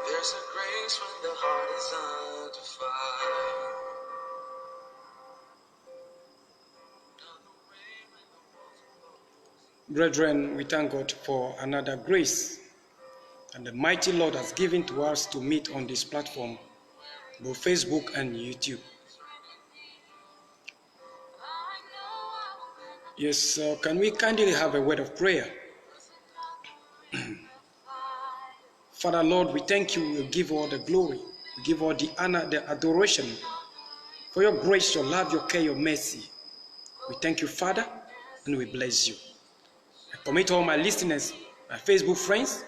There's a grace when the heart is under fire. Brethren, we thank God for another grace and the mighty Lord has given to us to meet on this platform, both Facebook and YouTube. Yes, can we kindly have a word of prayer? Father Lord, we thank you. We give all the glory. We give all the honor, the adoration for your grace, your love, your care, your mercy. We thank you, Father, and we bless you. I commit all my listeners, my Facebook friends,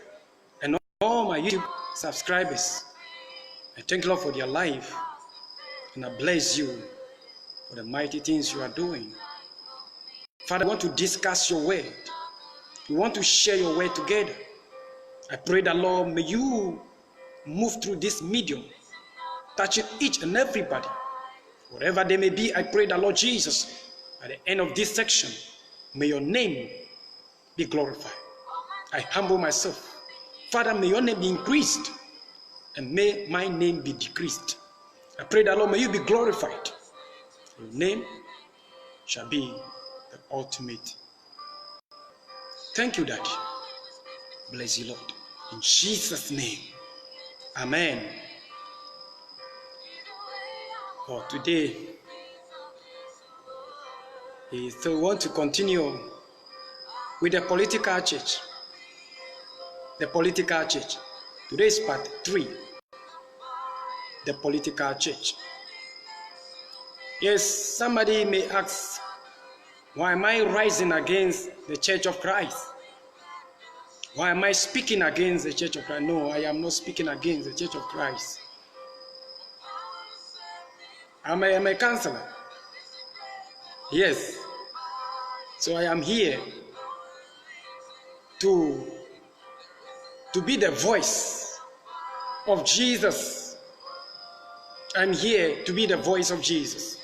and all my YouTube subscribers. I thank you, Lord, for their life, and I bless you for the mighty things you are doing. Father, I want to discuss your word. We want to share your word together. I pray that, Lord, may you move through this medium, touching each and everybody. Wherever they may be, I pray that, Lord Jesus, at the end of this section, may your name be glorified. I humble myself. Father, may your name be increased, and may my name be decreased. I pray that, Lord, may you be glorified. Your name shall be the ultimate. Thank you, Daddy. Bless you, Lord. In Jesus' name. Amen. For today, we still want to continue with the political church. The political church. Today is part 3. The political church. Yes, somebody may ask, why am I rising against the Church of Christ? Why am I speaking against the Church of Christ? No, I am not speaking against the Church of Christ. I'm a counselor. Yes. So I am here to be the voice of Jesus. I'm here to be the voice of Jesus.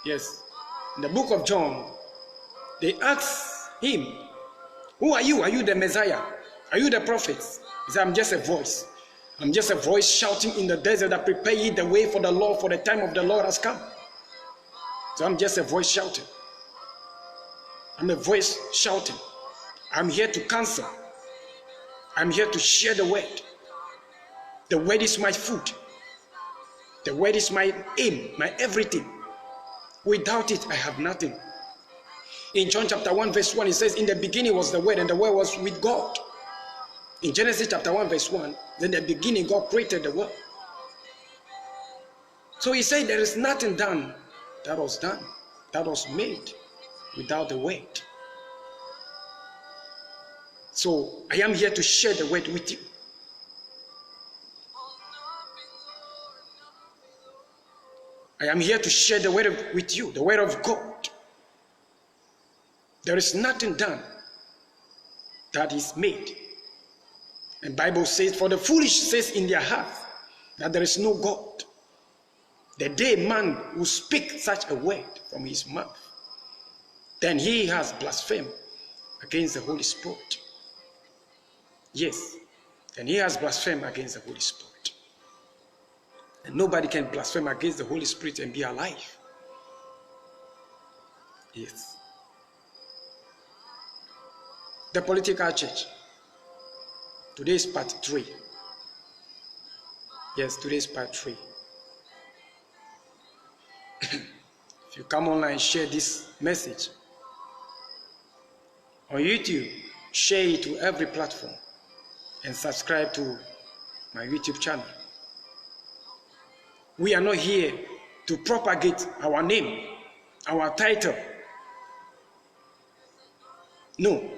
Yes. In the book of John, they asked him, who are you? Are you the Messiah? Are you the prophet? He said, I'm just a voice. I'm just a voice shouting in the desert that prepare ye the way for the Lord, for the time of the Lord has come. So I'm just a voice shouting. I'm a voice shouting. I'm here to counsel. I'm here to share the word. The word is my food. The word is my aim, my everything. Without it, I have nothing. In John chapter 1 verse 1, it says, in the beginning was the word, and the word was with God. In Genesis chapter 1 verse 1, then the beginning God created the world. So he said there is nothing done that was made without the word. So I am here to share the word with you. I am here to share the word with you, the word of God. There is nothing done that is made. And the Bible says, for the foolish says in their heart that there is no God. The day man will speak such a word from his mouth, then he has blasphemed against the Holy Spirit. Yes, then he has blasphemed against the Holy Spirit. And nobody can blaspheme against the Holy Spirit and be alive. Yes. The political church. Today is part 3. Yes, today is part 3. If you come online, share this message. On YouTube, share it to every platform. And subscribe to my YouTube channel. We are not here to propagate our name, our title. No.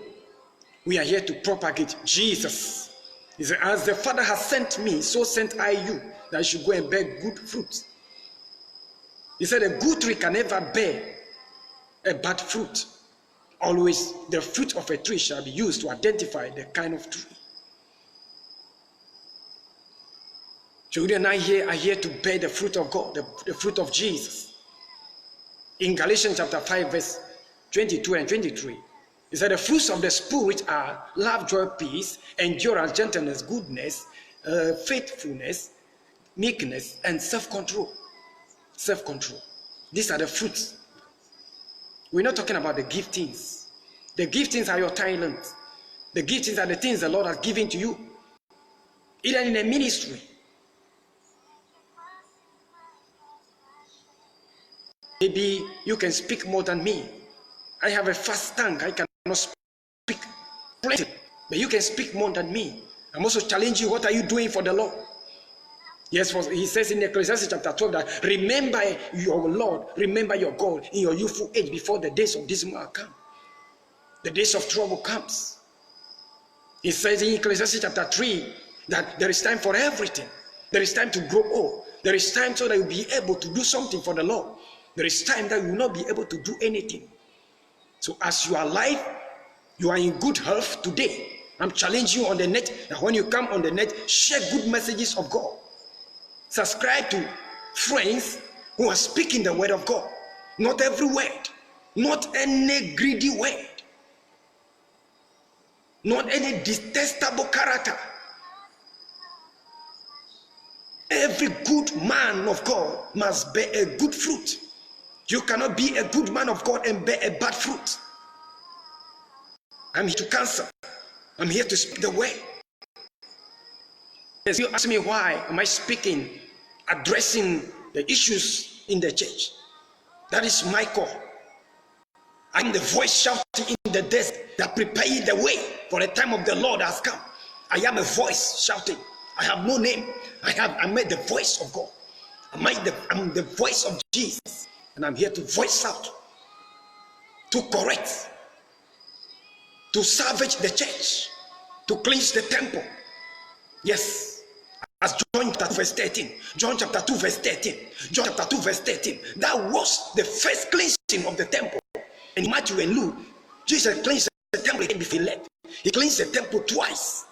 We are here to propagate Jesus. He said, as the Father has sent me, so sent I you, that you should go and bear good fruit. He said, a good tree can never bear a bad fruit. Always the fruit of a tree shall be used to identify the kind of tree. Children are here to bear the fruit of God, the fruit of Jesus. In Galatians chapter 5, verse 22 and 23, it said the fruits of the Spirit are love, joy, peace, endurance, gentleness, goodness, faithfulness, meekness, and self-control. Self-control. These are the fruits. We're not talking about the giftings. The giftings are your talent. The giftings are the things the Lord has given to you. Either in a ministry. Maybe you can speak more than me. I have a fast tongue. I cannot speak plenty. But you can speak more than me. I'm also challenging you. What are you doing for the Lord? Yes, he says in Ecclesiastes chapter 12 that remember your Lord, remember your God in your youthful age before the days of dismal come. The days of trouble comes. He says in Ecclesiastes chapter 3 that there is time for everything. There is time to grow old. There is time so that you'll be able to do something for the Lord. There is time that you will not be able to do anything. So as you are alive, you are in good health today. I'm challenging you on the net that when you come on the net, share good messages of God. Subscribe to friends who are speaking the word of God. Not every word. Not any greedy word. Not any detestable character. Every good man of God must bear a good fruit. You cannot be a good man of God and bear a bad fruit. I'm here to counsel. I'm here to speak the word. Yes, you ask me why am I speaking, addressing the issues in the church. That is my call. I'm the voice shouting in the desk that preparing the way for the time of the Lord has come. I am a voice shouting. I have no name. I'm the voice of God. I'm the voice of Jesus. And I'm here to voice out, to correct, to salvage the church, to cleanse the temple. Yes. As John chapter 2 verse 13, John chapter 2 verse 13, John chapter 2 verse 13, that was the first cleansing of the temple. And in Matthew and Luke, Jesus cleansed the temple again before he left. He cleansed the temple twice.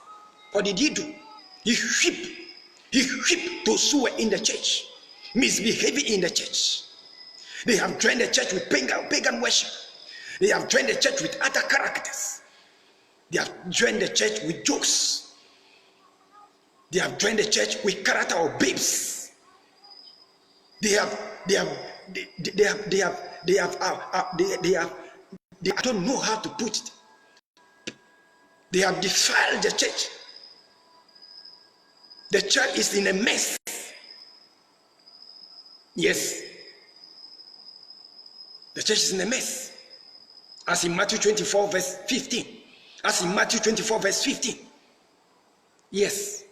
What did he do? He whipped those who were in the church, misbehaving in the church. They have joined the church with pagan worship. They have joined the church with other characters. They have joined the church with jokes. They have joined the church with character of babes. I don't know how to put it. They have defiled the church. The church is in a mess. Yes. The church is in a mess. As in Matthew 24 verse 15. As in Matthew 24 verse 15. Yes.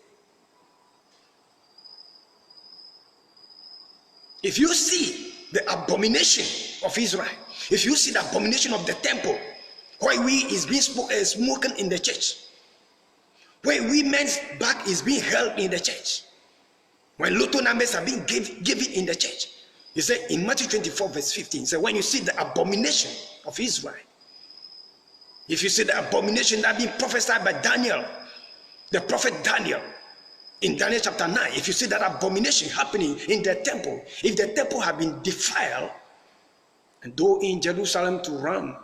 If you see the abomination of Israel, if you see the abomination of the temple, where we is being smoking in the church, where women's back is being held in the church, when lotto numbers are being given in the church, he said in Matthew 24 verse 15, he said when you see the abomination of Israel, if you see the abomination that being prophesied by Daniel, the prophet Daniel, in Daniel chapter 9, if you see that abomination happening in the temple, if the temple had been defiled, and those in Jerusalem to run,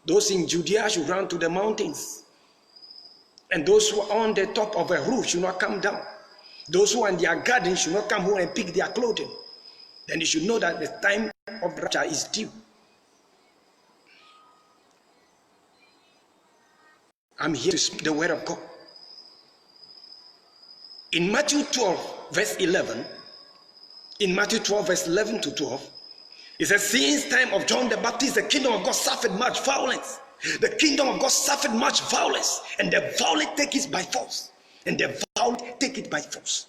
those in Judea should run to the mountains, and those who are on the top of a roof should not come down, those who are in their garden should not come home and pick their clothing, then you should know that the time of rapture is due. I'm here to speak the word of God. In Matthew 12 verse 11, in Matthew 12 verse 11 to 12, it says, since time of John the Baptist, the kingdom of God suffered much violence. The kingdom of God suffered much violence, and the violent take it by force. And the violent take it by force.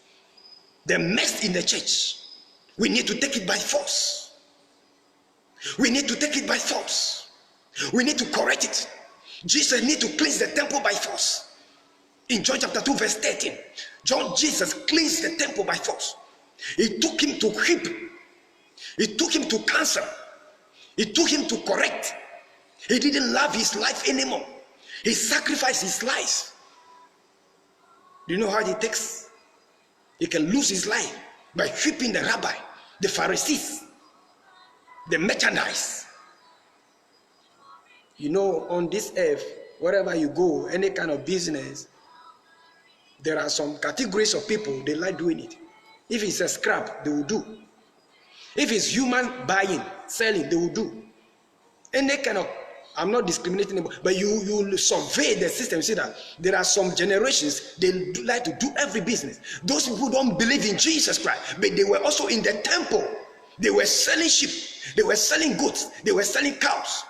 The mess in the church, we need to take it by force. We need to take it by force. We need to correct it. Jesus need to cleanse the temple by force. In John chapter 2 verse 13, Jesus cleansed the temple by force. It took him to whip. It took him to cancel. It took him to correct. He didn't love his life anymore. He sacrificed his life. Do you know how it takes? He can lose his life by whipping the rabbi, the Pharisees, the merchandise. You know, on this earth, wherever you go, any kind of business, there are some categories of people, they like doing it. If it's a scrap, they will do. If it's human buying, selling, they will do. Any kind of, I'm not discriminating, but you survey the system, you see that there are some generations, they like to do every business. Those people don't believe in Jesus Christ, but they were also in the temple. They were selling sheep, they were selling goats, they were selling cows.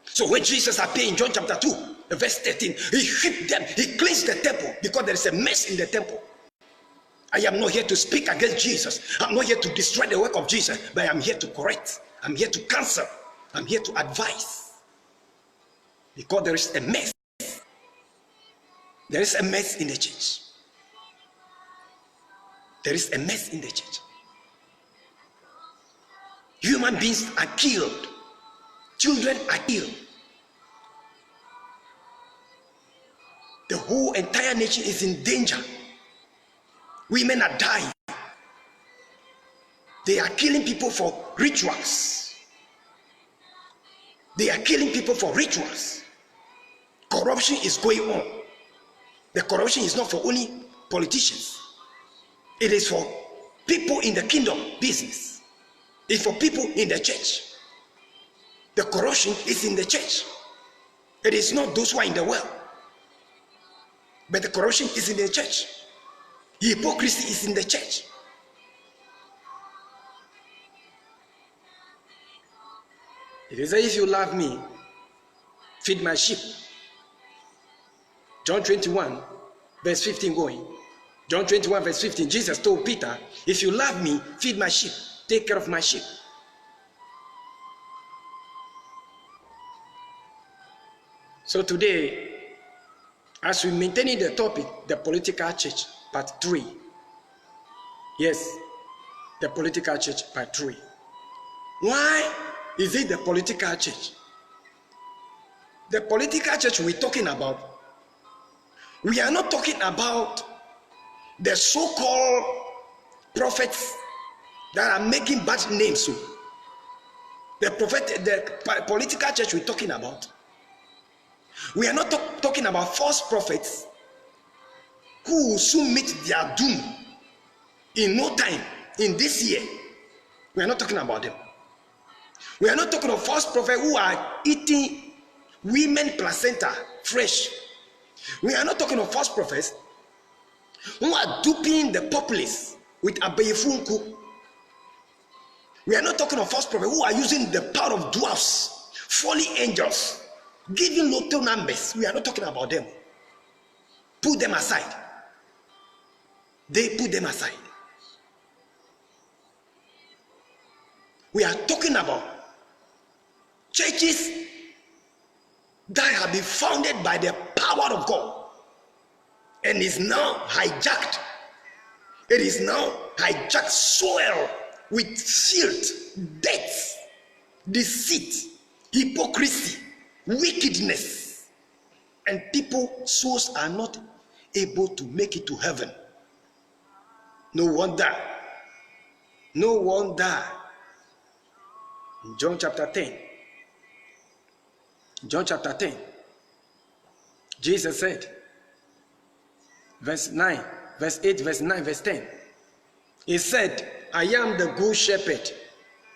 So when Jesus appeared in John chapter 2, verse 13, he whipped them, he cleansed the temple because there is a mess in the temple. I am not here to speak against Jesus. I'm not here to destroy the work of Jesus, but I'm here to correct. I'm here to counsel. I'm here to advise. Because there is a mess. There is a mess in the church. There is a mess in the church. Human beings are killed. Children are killed. The whole entire nation is in danger. Women are dying. They are killing people for rituals. They are killing people for rituals. Corruption is going on. The corruption is not for only politicians. It is for people in the kingdom business. It's for people in the church. The corruption is in the church. It is not those who are in the world. But the corruption is in the church. Hypocrisy is in the church. It is if you love me, feed my sheep. John 21, verse 15 going. John 21, verse 15, Jesus told Peter, if you love me, feed my sheep. Take care of my sheep. So today, as we maintain the topic, the political church, part 3. Yes, the political church, part 3. Why is it the political church? The political church we're talking about, we are not talking about the so-called prophets that are making bad names. So the political church we're talking about, we are not talking about false prophets who will soon meet their doom in no time, in this year. We are not talking about them. We are not talking of false prophets who are eating women placenta fresh. We are not talking of false prophets who are duping the populace with abeyefunku. We are not talking of false prophets who are using the power of dwarfs, fallen angels, giving lotto numbers. We are not talking about them. Put them aside. They put them aside. We are talking about churches that have been founded by the power of God and is now hijacked. It is now hijacked soil with filth, death, deceit, hypocrisy, wickedness, and people's souls are not able to make it to heaven. No wonder. No wonder. In John chapter 10, Jesus said, verse 9, verse 8, verse 9, verse 10, he said, I am the good shepherd.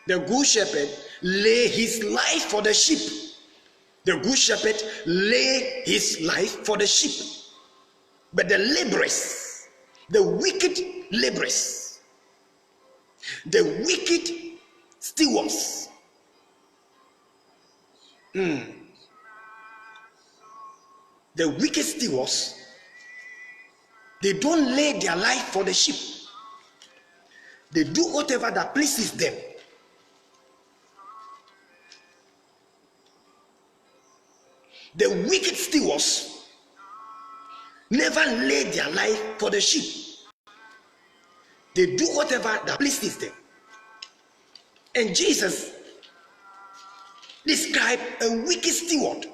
The good shepherd lay his life for the sheep. The good shepherd lay his life for the sheep. But the laborers, the wicked laborers, the wicked stewards, the wicked stewards, they don't lay their life for the sheep. They do whatever that pleases them. The wicked stewards never lay their life for the sheep. They do whatever that pleases them. And Jesus described a wicked steward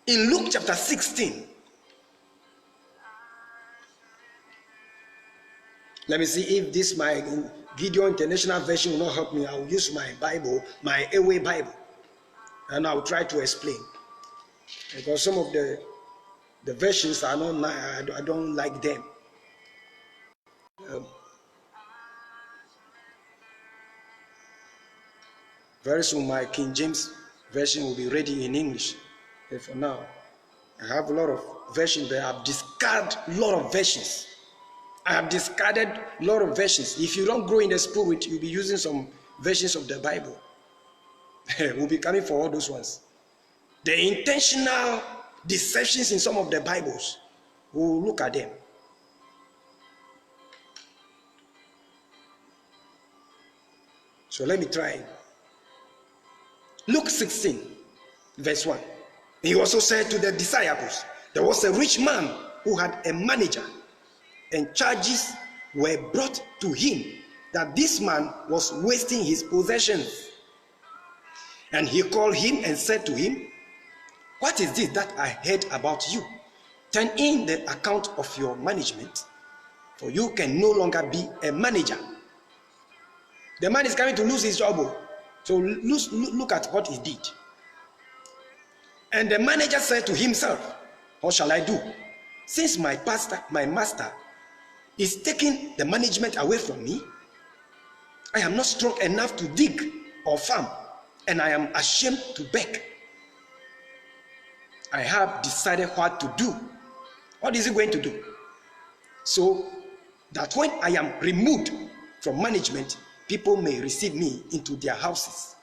in Luke chapter 16. Let me see if this my Gideon International Version will not help me. I will use my Bible, my Airway Bible, and I will try to explain. Because some of the versions are not, I don't like them. Very soon my King James Version will be ready in English. But for now, I have a lot of versions, but I've discarded a lot of versions. I have discarded a lot of versions. If you don't grow in the spirit, you'll be using some versions of the Bible. We'll be coming for all those ones. The intentional deceptions in some of the Bibles, we'll look at them. So let me try. Luke 16, verse 1. He also said to the disciples, there was a rich man who had a manager, and charges were brought to him that this man was wasting his possessions. And he called him and said to him, what is this that I heard about you? Turn in the account of your management, for you can no longer be a manager. The man is coming to lose his job. So look at what he did. And the manager said to himself, what shall I do? Since my master is taking the management away from me, I am not strong enough to dig or farm, and I am ashamed to beg. I have decided what to do. What is he going to do? So that when I am removed from management, people may receive me into their houses.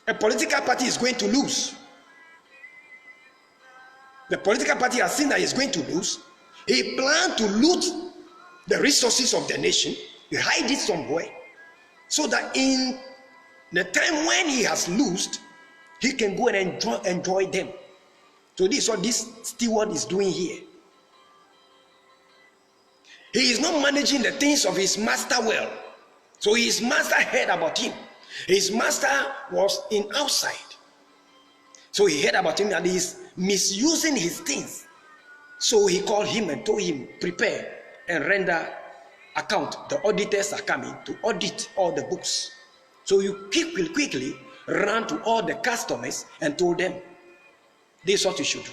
A political party is going to lose. The political party has seen that he's going to lose. He planned to loot the resources of the nation. He hide it somewhere, so that in the time when he has lost, he can go and enjoy them. So this is what this steward is doing here. He is not managing the things of his master well. So his master heard about him. His master was in outside. So he heard about him that he is misusing his things. So he called him and told him, prepare and render account. The auditors are coming to audit all the books. So you quickly ran to all the customers and told them, this is what you should do.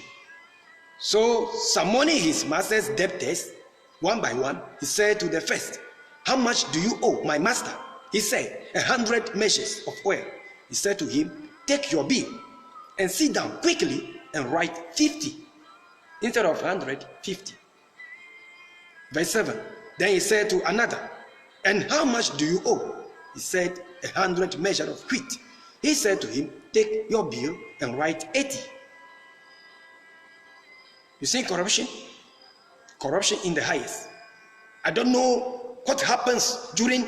So summoning his master's debtors, one by one, he said to the first, how much do you owe my master? He said, 100 measures of oil. He said to him, take your bill and sit down quickly and write 50 instead of 100, 50. Verse 7. Then he said to another, and how much do you owe? He said, 100 measures of wheat. He said to him, take your bill and write 80. You see corruption? Corruption in the highest. I don't know what happens during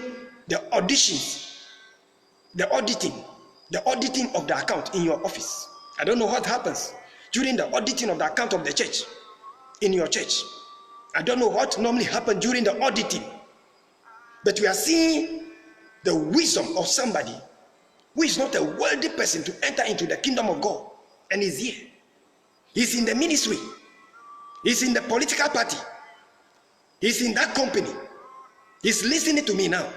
the auditions, the auditing of the account in your office. I don't know what happens during the auditing of the account of the church in your church. I don't know what normally happens during the auditing. But we are seeing the wisdom of somebody who is not a wealthy person to enter into the kingdom of God, and is here. He's in the ministry. He's in the political party. He's in that company. He's listening to me now.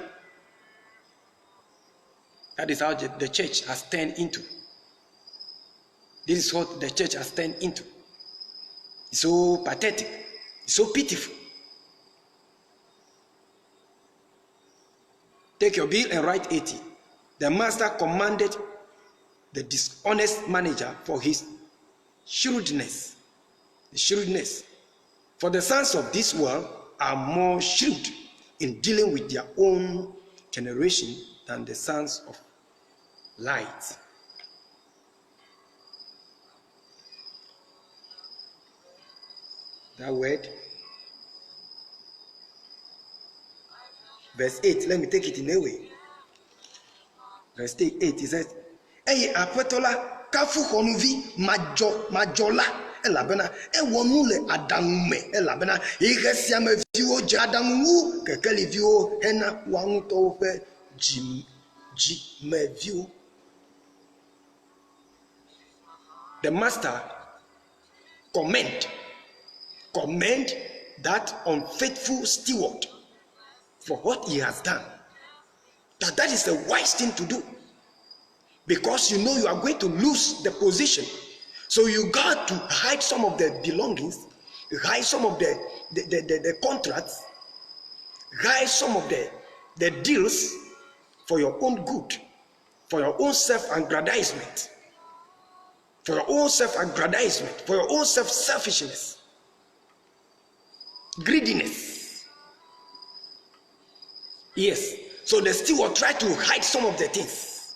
That is how the church has turned into. This is what the church has turned into. It's so pathetic. It's so pitiful. Take your bill and write 80. The master commanded the dishonest manager for his shrewdness. The shrewdness. For the sons of this world are more shrewd in dealing with their own generation than the sons of light. That word, verse 8, let me take it in a way. Verse 8, it says, Eye apetola kafu honuvi majola elabena ewonule adamume elabena igesiame viwo jadamu kekeli viwo hena wanguto fe me viwo. The master commend that unfaithful steward for what he has done. That is the wise thing to do, because you know you are going to lose the position. So you got to hide some of the belongings, hide some of the contracts, hide some of the deals for your own good, for your own self-aggrandizement, for your own self-aggrandizement, for your own self-selfishness, greediness. Yes, so the steward tried to hide some of the things.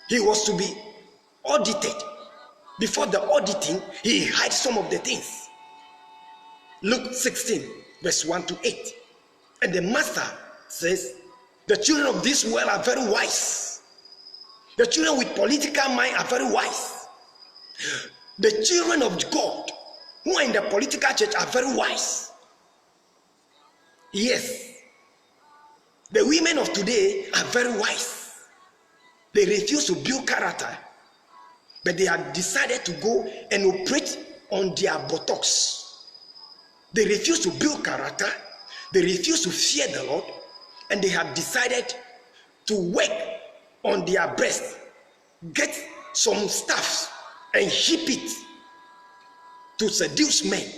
He was to be audited. Before the auditing, he hid some of the things. Luke 16, verse 1 to 8. And the master says, the children of this world are very wise. The children with political mind are very wise. The children of God who are in the political church are very wise. Yes. The women of today are very wise. They refuse to build character, but they have decided to go and operate on their buttocks. They refuse to build character. They refuse to fear the Lord, and they have decided to work on their breast, get some stuff and heap it to seduce men.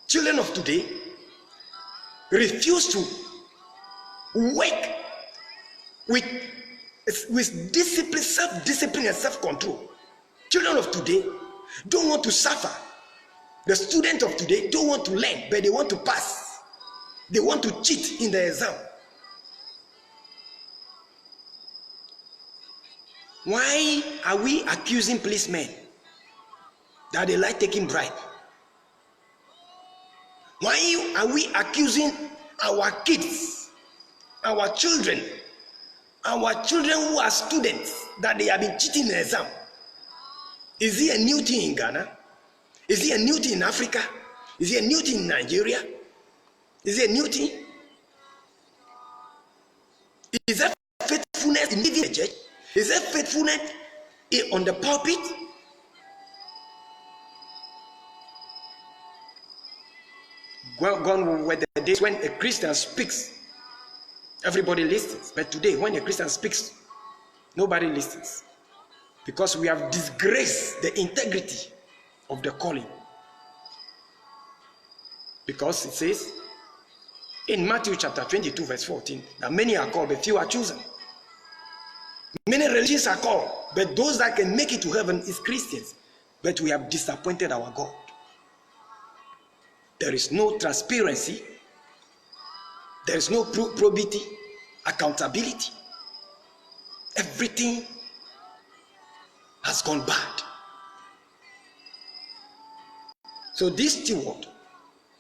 Children of today refuse to work with discipline, self-discipline and self-control. Children of today don't want to suffer. The students of today don't want to learn, but they want to pass. They want to cheat in the exam. Why are we accusing policemen that they like taking bribe? Why are we accusing our kids, our children who are students, that they have been cheating in the exam? Is it a new thing in Ghana? Is it a new thing in Africa? Is it a new thing in Nigeria? Is it a new thing? Is there faithfulness in living the church? Is there faithfulness on the pulpit? Gone were the days when a Christian speaks, everybody listens. But today, when a Christian speaks, nobody listens, because we have disgraced the integrity of the calling. Because it says in Matthew chapter 22 verse 14 that many are called but few are chosen. Many religions are called, but those that can make it to heaven is Christians. But we have disappointed our God. There is no transparency. There is no probity, accountability. Everything has gone bad. So this steward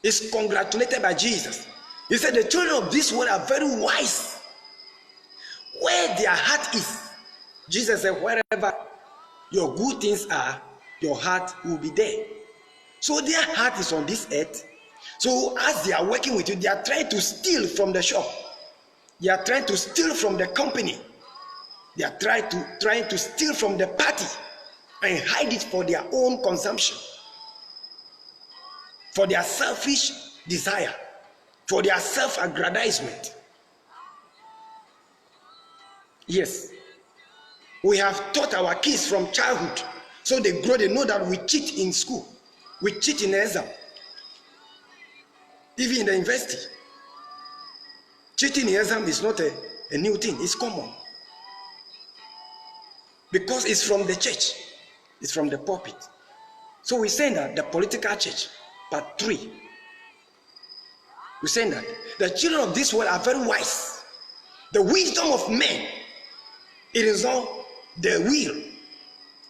is congratulated by Jesus. He said the children of this world are very wise. Where their heart is, Jesus said, wherever your good things are, your heart will be there. So their heart is on this earth. So as they are working with you, they are trying to steal from the shop. They are trying to steal from the company. They are trying to steal from the party and hide it for their own consumption, for their selfish desire, for their self-aggrandizement. Yes, we have taught our kids from childhood, so they grow, they know that we cheat in school, we cheat in exam, even in the university. Cheating in exam is not a new thing, it's common, because it's from the church, it's from the pulpit. So we're saying that the political church, part 3, we're saying that the children of this world are very wise. The wisdom of men, it is not the will,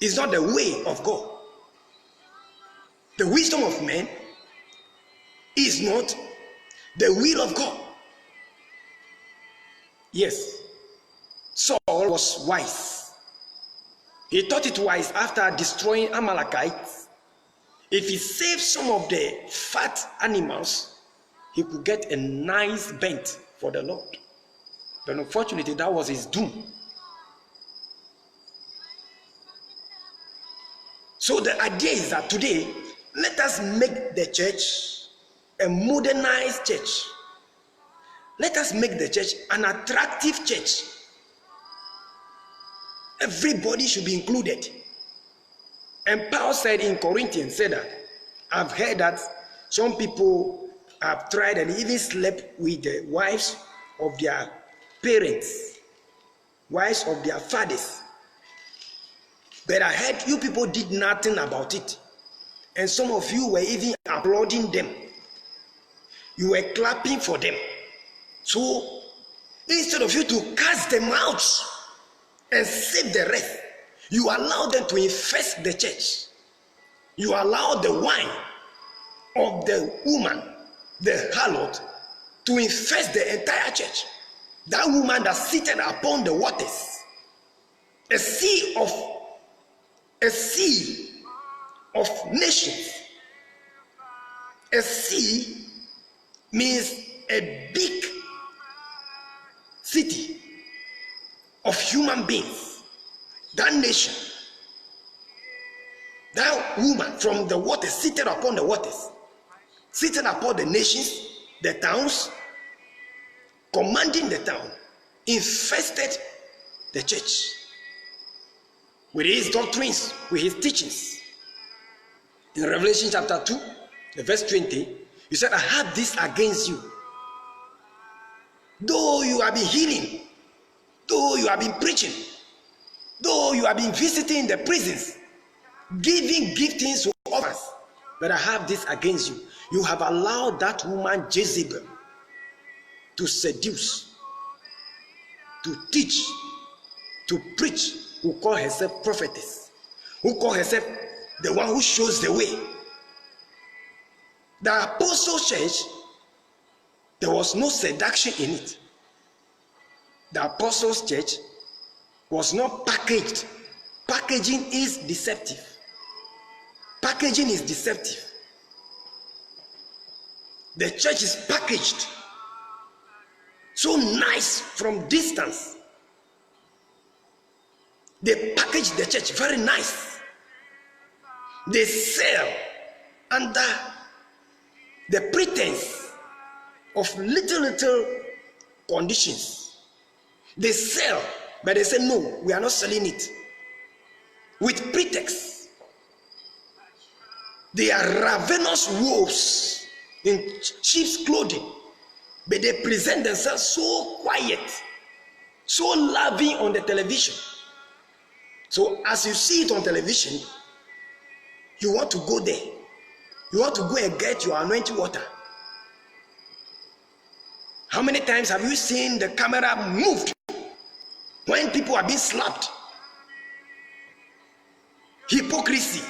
it's not the way of God. The wisdom of men is not the will of God. Yes, Saul was wise. He thought it wise after destroying Amalekites. If he saved some of the fat animals, he could get a nice bent for the Lord. But unfortunately, that was his doom. So the idea is that today, Let us make the church a modernized church. Let us make the church an attractive church. Everybody should be included. And Paul said in Corinthians, said that, I've heard that some people have tried and even slept with the wives of their parents, wives of their fathers. But I heard you people did nothing about it. And some of you were even applauding them. You were clapping for them. So instead of you to cast them out and save the rest, you allow them to infest the church. You allow the wine of the woman, the harlot, to infest the entire church. That woman that seated upon the waters, a sea of nations. A sea means a big city of human beings. That nation, that woman from the waters, seated upon the waters, seated upon the nations, the towns, commanding the town, infested the church with his doctrines, with his teachings. In Revelation chapter 2, the verse 20, he said, I have this against you. Though you have been healing, though you have been preaching, though you have been visiting the prisons, giving giftings to others, but I have this against you. You have allowed that woman Jezebel to seduce, to teach, to preach, who call herself prophetess, who call herself the one who shows the way. The apostle church, there was no seduction in it. The apostles' church was not packaged. Packaging is deceptive. Packaging is deceptive. The church is packaged so nice from distance. They package the church very nice. They sell under the pretense of little conditions. They sell, but they say, no, we are not selling it. With pretext. They are ravenous wolves in sheep's clothing, but they present themselves so quiet, so loving on the television. So as you see it on television, you want to go there. You want to go and get your anointing water. How many times have you seen the camera moved when people are being slapped? Hypocrisy.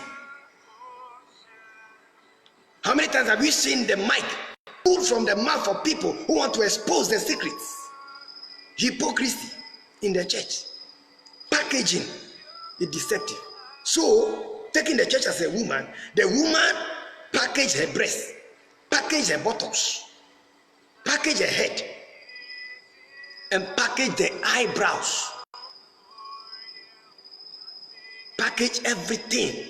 How many times have you seen the mic pulled from the mouth of people who want to expose their secrets? Hypocrisy in the church. Packaging is deceptive. So, taking the church as a woman, the woman packaged her breast, packaged her buttocks, packaged her head, and packaged the eyebrows. Package everything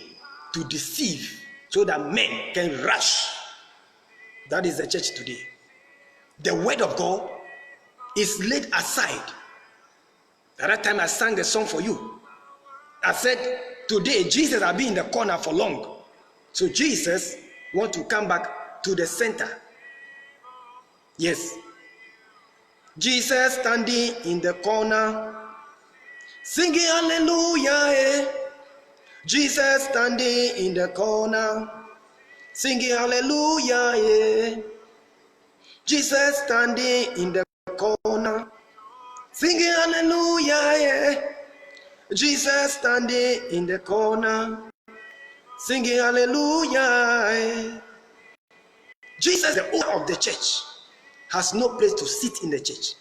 to deceive so that men can rush. That is the church today. The word of God is laid aside. The other time I sang the song for you, I said, today Jesus has been in the corner for long. So Jesus wants to come back to the center. Yes. Jesus standing in the corner, singing hallelujah. Eh. Jesus standing in the corner, singing hallelujah. Eh. Jesus standing in the corner, singing hallelujah. Eh. Jesus standing in the corner, singing hallelujah. Eh. Jesus, the owner of the church, has no place to sit in the church.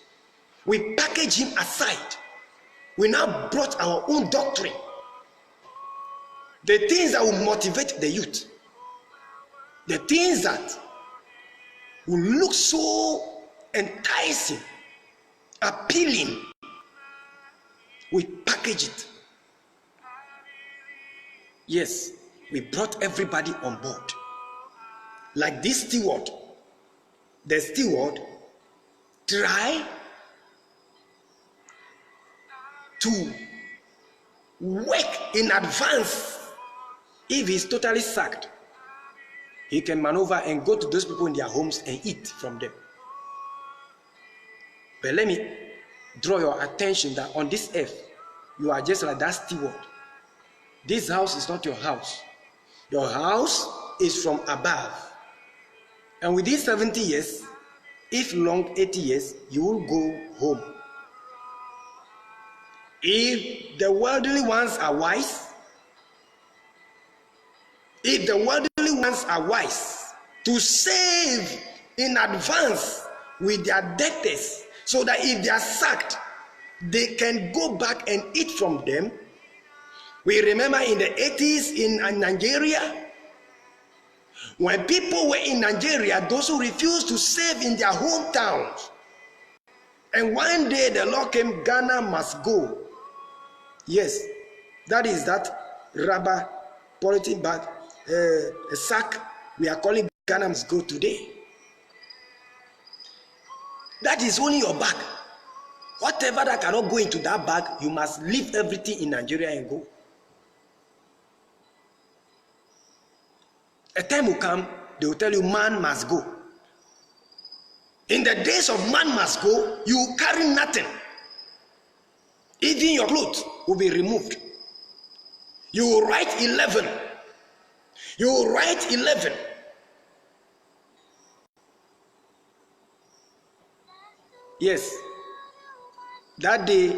We package him aside. We now brought our own doctrine. The things that will motivate the youth. The things that will look so enticing, appealing. We package it. Yes, we brought everybody on board. like this steward, the steward try to work in advance. If he's totally sacked, he can maneuver and go to those people in their homes and eat from them. But let me draw your attention that on this earth, you are just like that steward. This house is not your house. Your house is from above. And within 70 years, if long 80 years, you will go home. If the worldly ones are wise, to save in advance with their debtors, so that if they are sacked, they can go back and eat from them. We remember in the 80s in Nigeria, when people were in Nigeria, those who refused to save in their hometowns, and one day the law came, Ghana must go. Yes, that is that rubber polythene bag, a sack we are calling Ghana must go today. That is only your bag. Whatever that cannot go into that bag, you must leave everything in Nigeria and go. A time will come, they will tell you man must go. In the days of man must go, you will carry nothing. Even your clothes will be removed. You will write 11. You will write 11. Yes, that day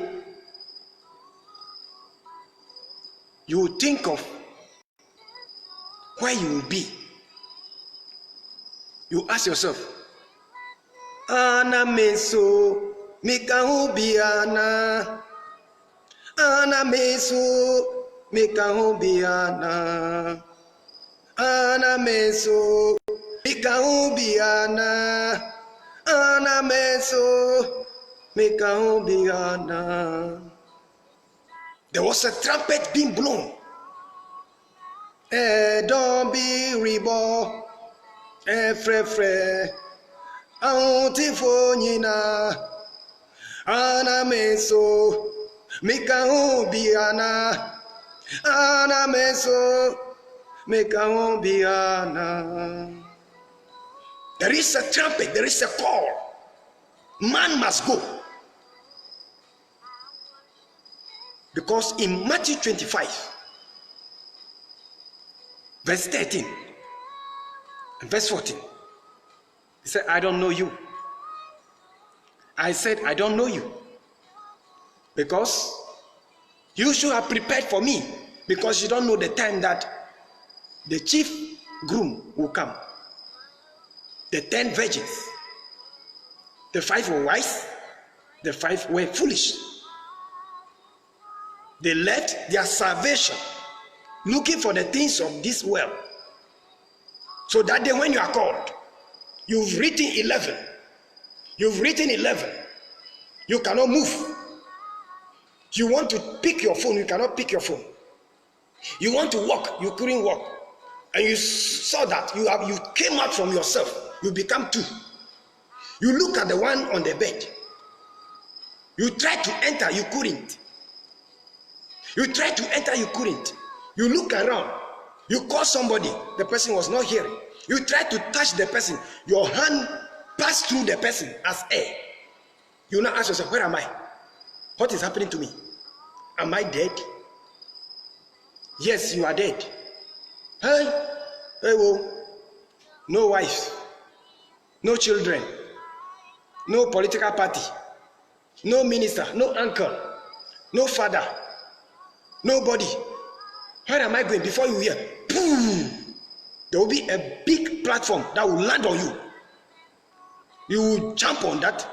you will think of where you will be. You ask yourself, Ana meso mikahubiana, Ana meso mikahubiana, Ana meso mikahubiana, Ana meso mikahubiana. There was a trumpet being blown. Don't be rebo, frefre, auntifonina, Ana meso mikahubiana, Ana meso mikahubiana. There is a trumpet, there is a call. Man must go. Because in Matthew 25, verse 13 and verse 14, he said, I don't know you. I said, I don't know you. Because you should have prepared for me. Because you don't know the time that the chief groom will come. The 10 virgins. The 5 were wise. The 5 were foolish. They left their salvation looking for the things of this world. So that day when you are called, you've written 11. You've written 11. You cannot move. You want to pick your phone, you cannot pick your phone. You want to walk, you couldn't walk. And you saw that you came out from yourself. You become 2. You look at the one on the bed. You tried to enter, you couldn't. You tried to enter, you couldn't. You look around. You call somebody, the person was not hearing. You tried to touch the person. Your hand passed through the person as air. You now ask yourself, where am I? What is happening to me? Am I dead? Yes, you are dead. Hey, whoa. No wife, no children, no political party, no minister, no uncle, no father, nobody. Where am I going? Before you hear, boom, there will be a big platform that will land on you. You will jump on that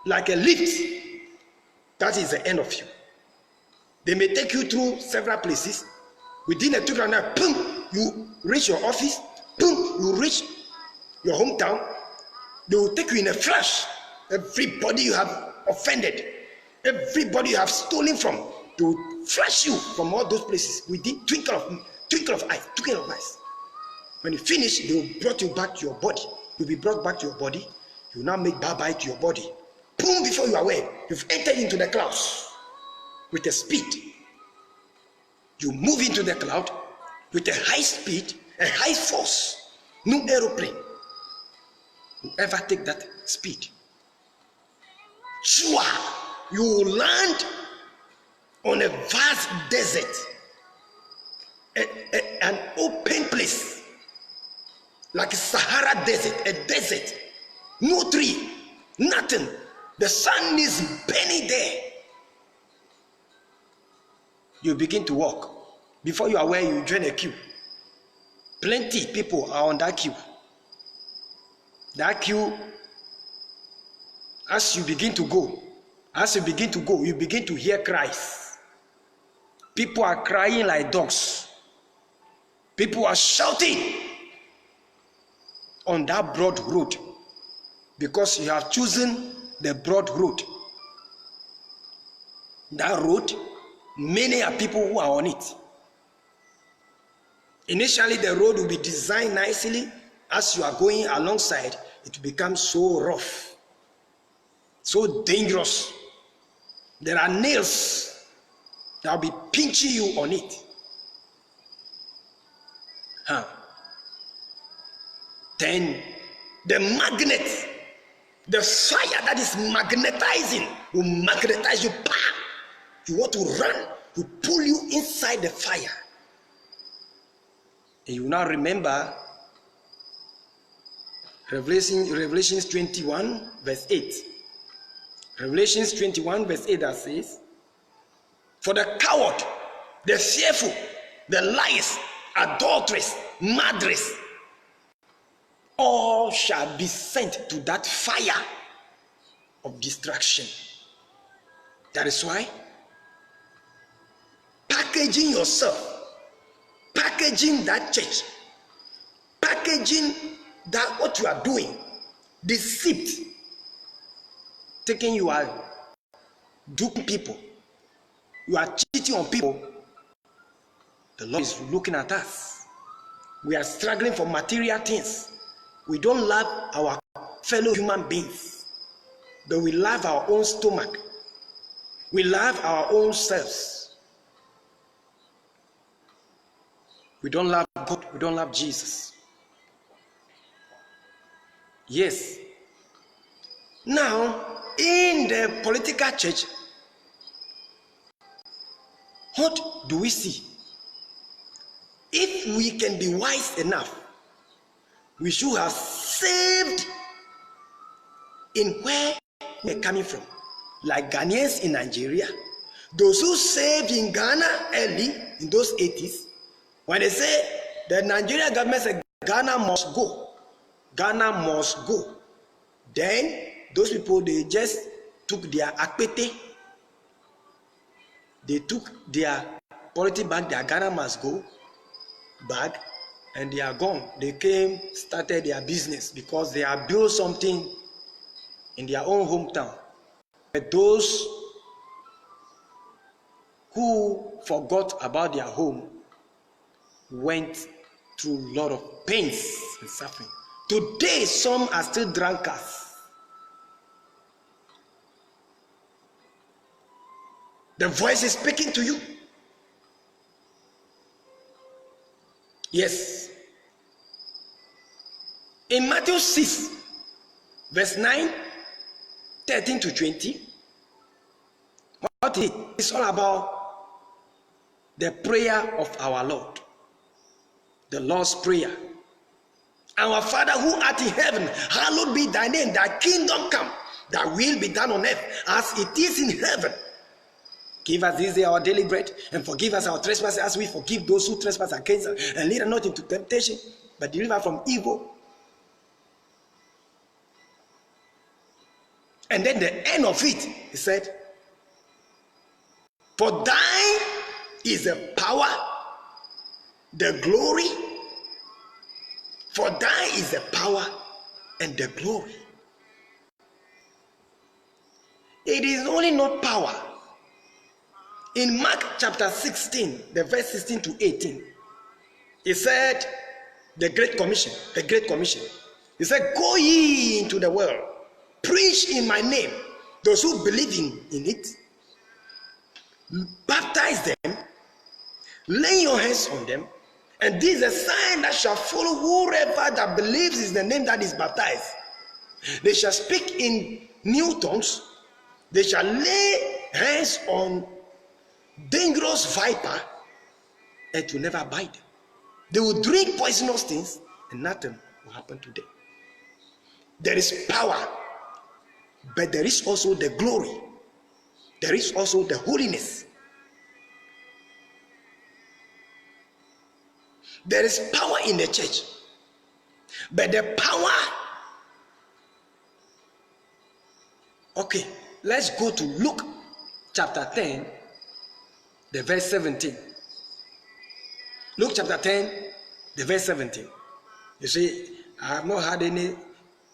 like a lift. That is the end of you. They may take you through several places. Within a 2 hours, boom, you reach your office. Boom, you reach your hometown. They will take you in a flash. Everybody you have offended, everybody you have stolen from, they will flash you from all those places within twinkle of eyes. When you finish, they will brought you back to your body. You'll be brought back to your body. You will now make bye-bye to your body. Boom, before you are aware, you've entered into the clouds with a speed. You move into the cloud with a high speed, a high force. No aeroplane will ever take that speed. Sure, you will land on a vast desert, an open place, like a Sahara desert, a desert, no tree, nothing. The sun is burning there. You begin to walk. Before you are aware, you join a queue. Plenty people are on that queue. That queue, as you begin to go, you begin to hear cries. People are crying like dogs. People are shouting on that broad road because you have chosen the broad road. That road, many are people who are on it. Initially, the road will be designed nicely. As you are going alongside, it becomes so rough, so dangerous. There are nails that will be pinching you on it. Then the magnet, the fire that is magnetizing, will magnetize you. You want to run, will pull you inside the fire. And you now remember Revelations 21 verse 8. Revelations 21 verse 8 that says, for the coward, the fearful, the liars, adulteress, murderers, all shall be sent to that fire of destruction. That is why packaging yourself, packaging that church, packaging that what you are doing, deceit, taking you are duping people, you are cheating on people. The Lord is looking at us. We are struggling for material things. We don't love our fellow human beings, but we love our own stomach. We love our own selves. We don't love God. We don't love Jesus. Yes. Now, in the political church, what do we see? If we can be wise enough, we should have saved in where we're coming from. Like Ghanaians in Nigeria. Those who saved in Ghana early, in those 80s, when they say the Nigerian government said Ghana must go, Ghana must go, then those people, they just took their akpete, they took their polity bag, their Ghana must go bag, and they are gone. They came, started their business because they have built something in their own hometown. But those who forgot about their home went through a lot of pains and suffering. Today, some are still drunkards. The voice is speaking to you. Yes. In Matthew 6, verse 9, 13 to 20, what is it? It's all about the prayer of our Lord. The Lord's Prayer. Our Father who art in heaven, hallowed be thy name, thy kingdom come, thy will be done on earth as it is in heaven. Give us this day our daily bread, and forgive us our trespasses as we forgive those who trespass against us. And lead us not into temptation, but deliver us from evil. And then the end of it, he said, for thine is the power, the glory. For thine is the power and the glory. It is only not power. In Mark chapter 16, the verse 16 to 18, he said, The Great Commission. The Great Commission. He said, go ye into the world, preach in my name. Those who believe in it, baptize them, lay your hands on them, and this is a sign that shall follow whoever that believes in the name that is baptized. They shall speak in new tongues. They shall lay hands on dangerous viper, and to never bite them. They will drink poisonous things, and nothing will happen to them. There is power, but there is also the glory. There is also the holiness. There is power in the church, but the power. Okay, let's go to Luke chapter 10, the verse 17. Luke chapter 10, the verse 17. You see, I have not had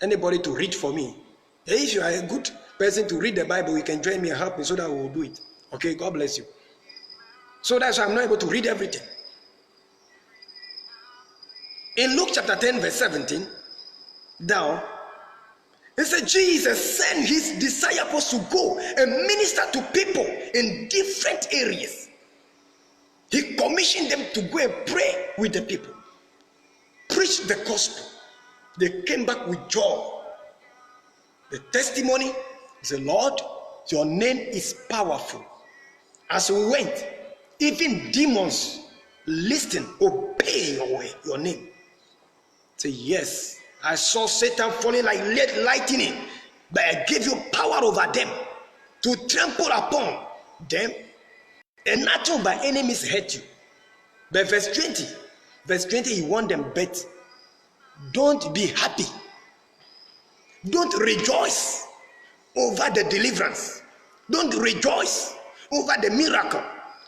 anybody to read for me. If you are a good person to read the Bible, you can join me and help me so that we will do it. Okay, God bless you. So that's why I'm not able to read everything. In Luke chapter 10, verse 17, down, it said Jesus sent his disciples to go and minister to people in different areas. He commissioned them to go and pray with the people, preach the gospel. They came back with joy. The testimony is, Lord, your name is powerful. As we went, even demons listen, obey your name. Say, yes, I saw Satan falling like lightning, but I gave you power over them to trample upon them, and nothing by enemies hurt you. But verse 20, he warned them, but don't be happy. Don't rejoice over the deliverance. Don't rejoice over the miracle.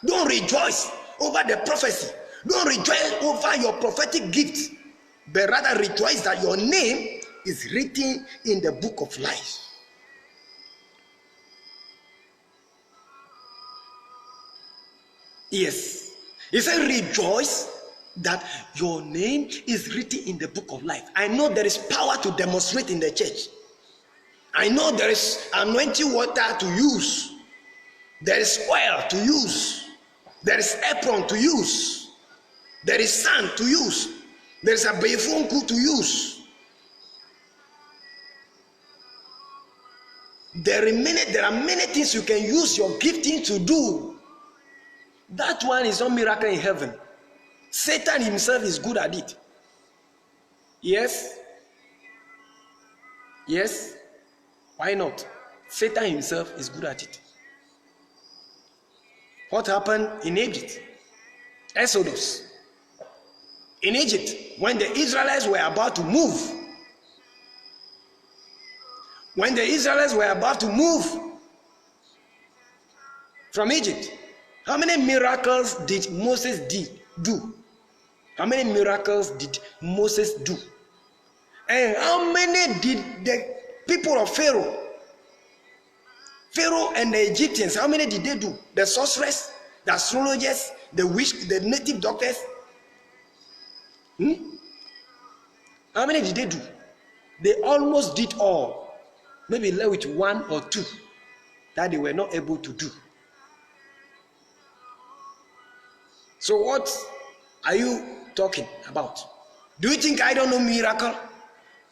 Don't rejoice over the prophecy. Don't rejoice over your prophetic gift, but rather rejoice that your name is written in the book of life. Yes, he said rejoice that your name is written in the book of life. I know there is power to demonstrate in the church. I know there is anointing water to use. There is oil to use. There is apron to use. There is sand to use. There is a befonku to use. There are many things you can use your gifting to do. That one is not miracle in heaven. Satan himself is good at it. Yes? Yes? Why not? Satan himself is good at it. What happened in Egypt? Exodus. In Egypt, when the Israelites were about to move, from Egypt, how many miracles did Moses do? How many miracles did Moses do? And how many did the people of Pharaoh and the Egyptians, how many did they do? The sorcerers, the astrologers, the witch, the native doctors. How many did they do? They almost did all. Maybe left with one or two that they were not able to do. So what are you talking about? Do you think I don't know miracle?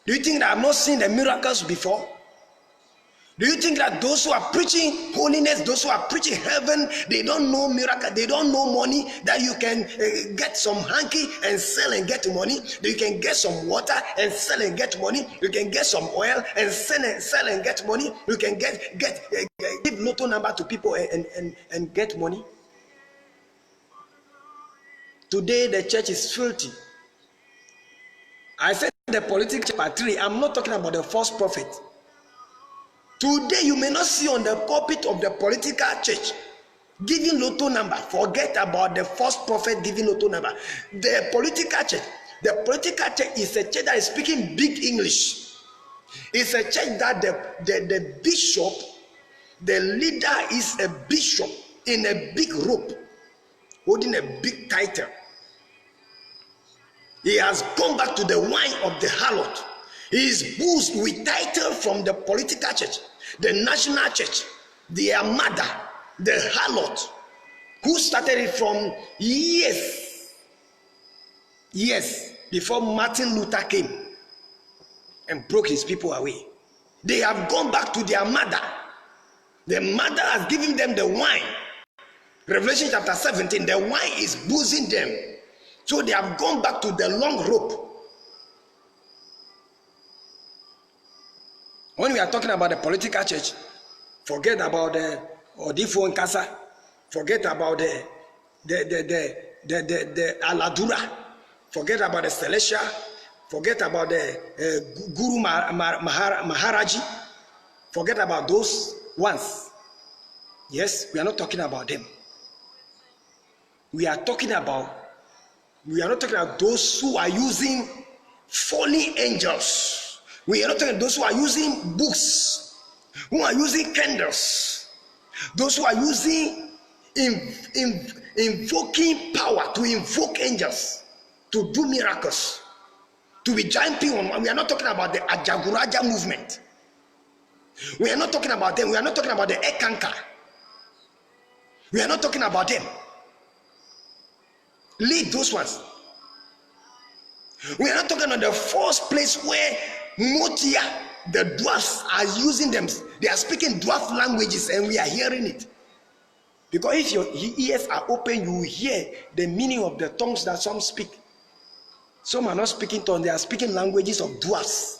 Do you think that I've not seen the miracles before? Do you think that those who are preaching holiness, those who are preaching heaven, they don't know miracle, they don't know money, that you can get some hanky and sell and get money, that you can get some water and sell and get money, you can get some oil and sell and get money, you can give lotto number to people and get money? Today the church is filthy. I said the political part 3, I'm not talking about the false prophet. Today you may not see on the pulpit of the political church giving lotto number. Forget about the false prophet giving lotto number. The political church is a church that is speaking big English. It's a church that the bishop, the leader is a bishop in a big robe, holding a big title. He has gone back to the wine of the harlot. He is boozed with title from the political church, the national church, their mother, the harlot, who started it from years before Martin Luther came and broke his people away. They have gone back to their mother. The mother has given them the wine. Revelation chapter 17, the wine is boozing them. So they have gone back to the long rope. When we are talking about the political church, forget about the Odifo Nkasa, forget about the Aladura, forget about the Celestia, forget about the Guru Maharaji, forget about those ones. Yes, we are not talking about them. We are not talking about those who are using fallen angels. We are not talking about those who are using books, who are using candles, those who are using invoking power to invoke angels to do miracles, to be jumping on. We are not talking about the Ajaguraja movement. We are not talking about them. We are not talking about the Ekanka. We are not talking about them. Leave those ones. We are not talking about the first place where Motia, the dwarfs, are using them. They are speaking dwarf languages and we are hearing it. Because if your ears are open, you will hear the meaning of the tongues that some speak. Some are not speaking tongues, they are speaking languages of dwarfs.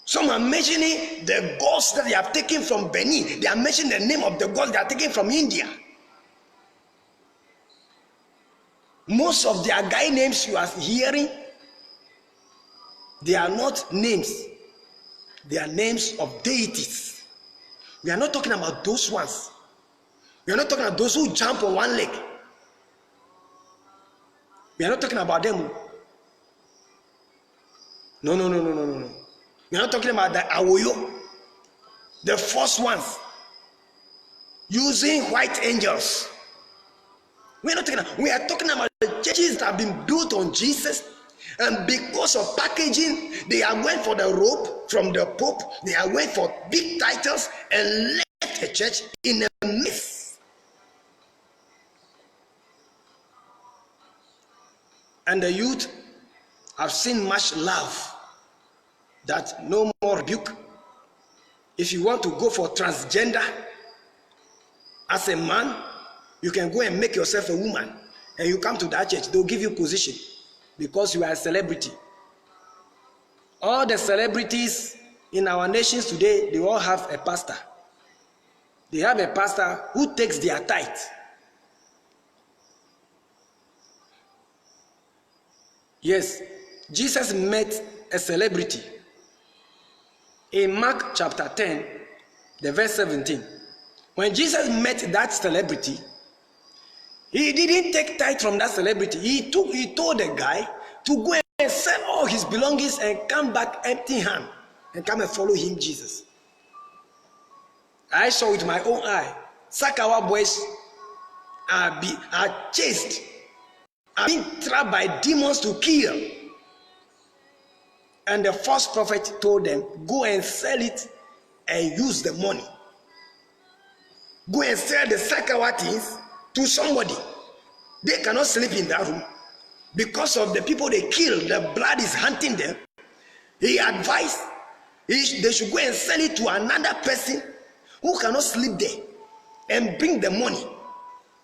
Some are mentioning the gods that they have taken from Benin. They are mentioning the name of the gods they are taken from India. Most of their guy names you are hearing, they are not names. They are names of deities. We are not talking about those ones. We are not talking about those who jump on one leg. We are not talking about them. No. We are not talking about the Awoyo, the first ones, using white angels. We are not talking about, we are talking about the churches that have been built on Jesus, and because of packaging, they are going for the rope from the Pope, they are going for big titles and left the church in a mess. And the youth have seen much love, that no more rebuke. If you want to go for transgender as a man, you can go and make yourself a woman, and you come to that church, they'll give you position because you are a celebrity. All the celebrities in our nations today, they all have a pastor. They have a pastor who takes their tithe. Yes, Jesus met a celebrity in Mark chapter 10, the verse 17. When Jesus met that celebrity, he didn't take tithe from that celebrity. He told the guy to go and sell all his belongings and come back empty-handed and come and follow him, Jesus. I saw with my own eye. Sakawa boys are chased, are being trapped by demons to kill. And the false prophet told them, go and sell it and use the money. Go and sell the Sakawa things to somebody. They cannot sleep in that room because of the people they killed. The blood is hunting them. He advised they should go and sell it to another person who cannot sleep there and bring the money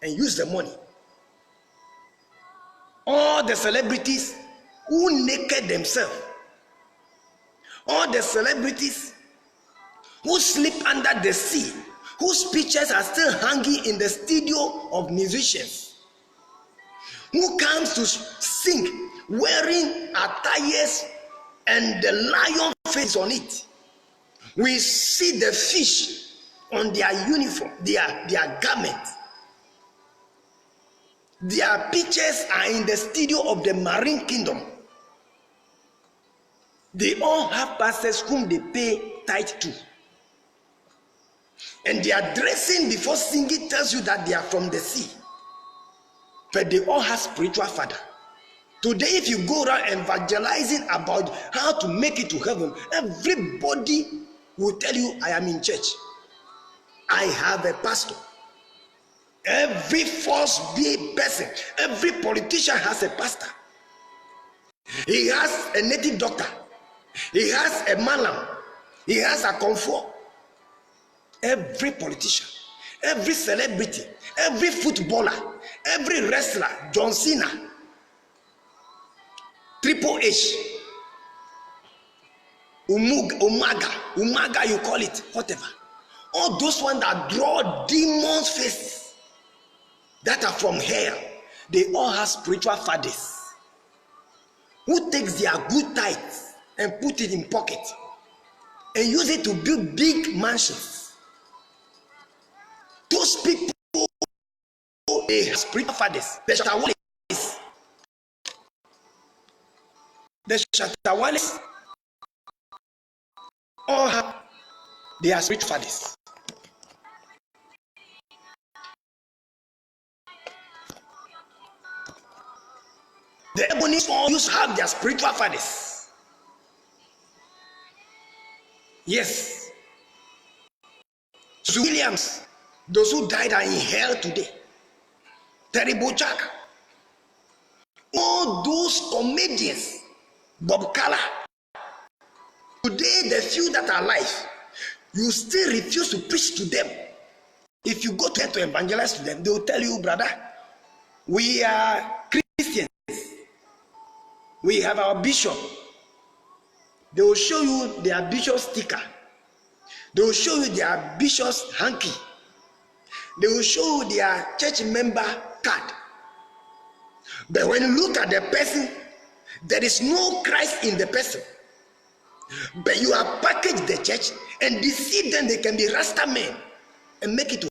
and use the money. All the celebrities who naked themselves, all the celebrities who sleep under the sea, whose pictures are still hanging in the studio of musicians, who comes to sing wearing attires and the lion face on it. We see the fish on their uniform, their garment. Their pictures are in the studio of the marine kingdom. They all have pastors whom they pay tithe to. And their dressing before singing tells you that they are from the sea. but they all have spiritual father. Today, if you go around evangelizing about how to make it to heaven, everybody will tell you, I am in church. I have a pastor. Every false person, every politician has a pastor. He has a native doctor. He has a malam. He has a comfort. Every politician, every celebrity, every footballer, every wrestler, John Cena, Triple H, Umaga, you call it, whatever. All those ones that draw demons' faces that are from hell, they all have spiritual fathers who takes their good tithes and put it in pocket and use it to build big mansions. Those people, they have spiritual fathers. The Shatawalis all have their spiritual fathers. The Ebonites all used to have their spiritual fathers. Yes. So Williams, those who died are in hell today. Terry Bochak, all those comedians, Bob Kala. Today, the few that are alive, you still refuse to preach to them. If you go to them to evangelize to them, they will tell you, brother, we are Christians. We have our bishop. They will show you their bishop sticker. They will show you their bishop's hanky. They will show you their church member card. But when you look at the person, there is no Christ in the person. But you have packaged the church and deceive them they can be Rasta men and make it to